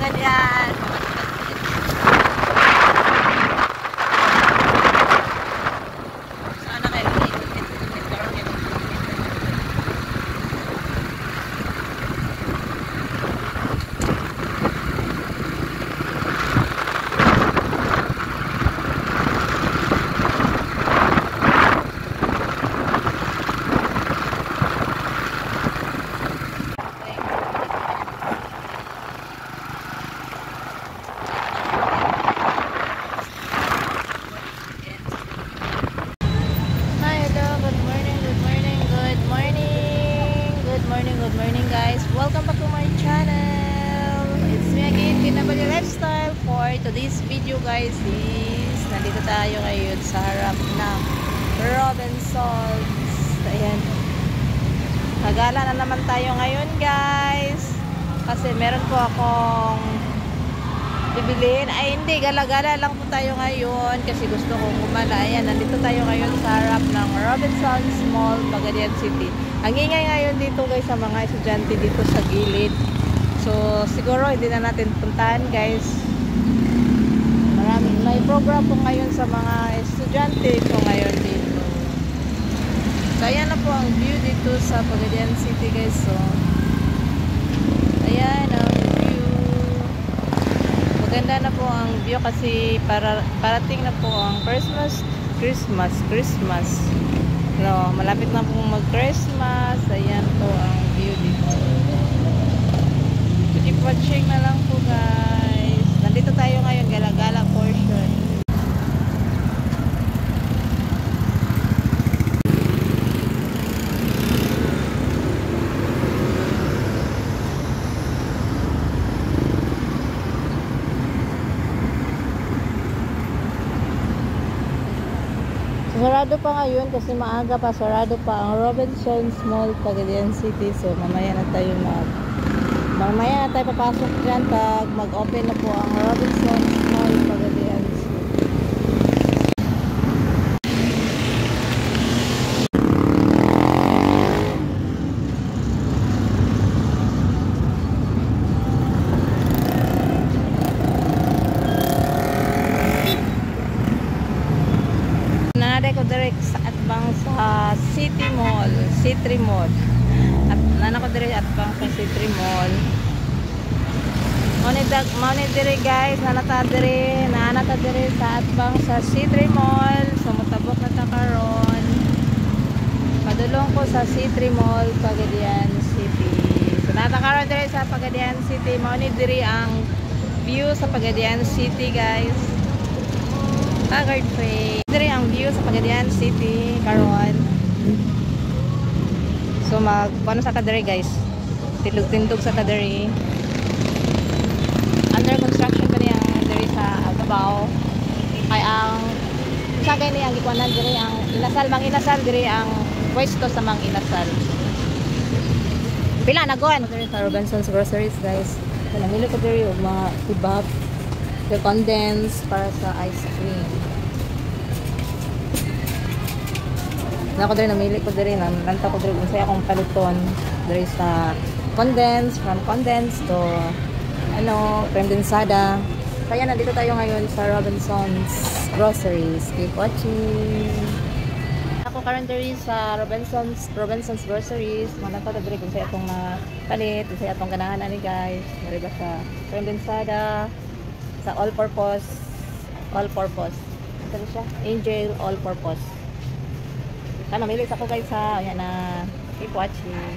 ganyan. Sana kayo good morning guys, welcome back to my channel. It's me again, Kinabali Lifestyle. For today's video guys is nandito tayo ngayon sa harap ng Robinsons. Ayan, kagala na naman tayo ngayon guys, kasi meron po akong bibiliin. Ay hindi, gala-gala lang po tayo ngayon kasi gusto kong gumala. Ayan, nandito tayo ngayon sa harap ng Robinsons Mall, Pagadian City. Ang ingay ngayon dito guys sa mga estudyante dito sa gilid. So siguro hindi na natin puntahan guys. May program po ngayon sa mga estudyante po ngayon dito. So ayan na po ang view dito sa Pagadian City guys. So ayan ang view. Maganda na po ang view kasi parating na po ang Christmas. No, malapit na po mag-Christmas. Ayan po ang view dito. Keep watching na lang po guys. Nandito tayo ngayon, gala-gala portion. Sarado pa ngayon kasi maaga pa, sarado pa ang Robinsons Mall, Pagadian City. So mamaya na tayo papasok dyan pag mag-open na po ang Robinsons Mall, Pagadian City. Ko direct sa atbang sa City Mall, Citri Mall. At nana ko direct atbang sa Citri Mall. Money dire guys, nanata dire sa atbang sa Citri Mall. So motabok na ta karon. Padulong ko sa Citri Mall, Pagadian City. So nata karon dire sa Pagadian City. Money dire ang view sa Pagadian City guys. Tagad Face. Diri ang view sa Pagadian City karon. So paano sa kadiri guys? Tindog sa kadiri. Under construction pa niya diri sa Davao. Kay ang sagay ni ang gikuanan diri ang inasal diri ang pwesto sa Mang Inasal. Pila nagon diri sa Robinsons Groceries guys. So namili ko diri og mga kebab, the condense para sa ice cream. Nako diri namili ko diri nanta ko diri unsay akong paluton diri sa condense, from condense to condensada. Kaya nandito tayo ngayon sa Robinsons Groceries. Keep watching. Ako karon diri sa Robinsons Groceries. Nanta ko diri unsay atong palit, unsay atong ganahan ani guys. Diri ba sa condensada, sa all purpose. Ano siya? Angel all purpose. Sana milis ako guys ha. Ayan na. Keep watching.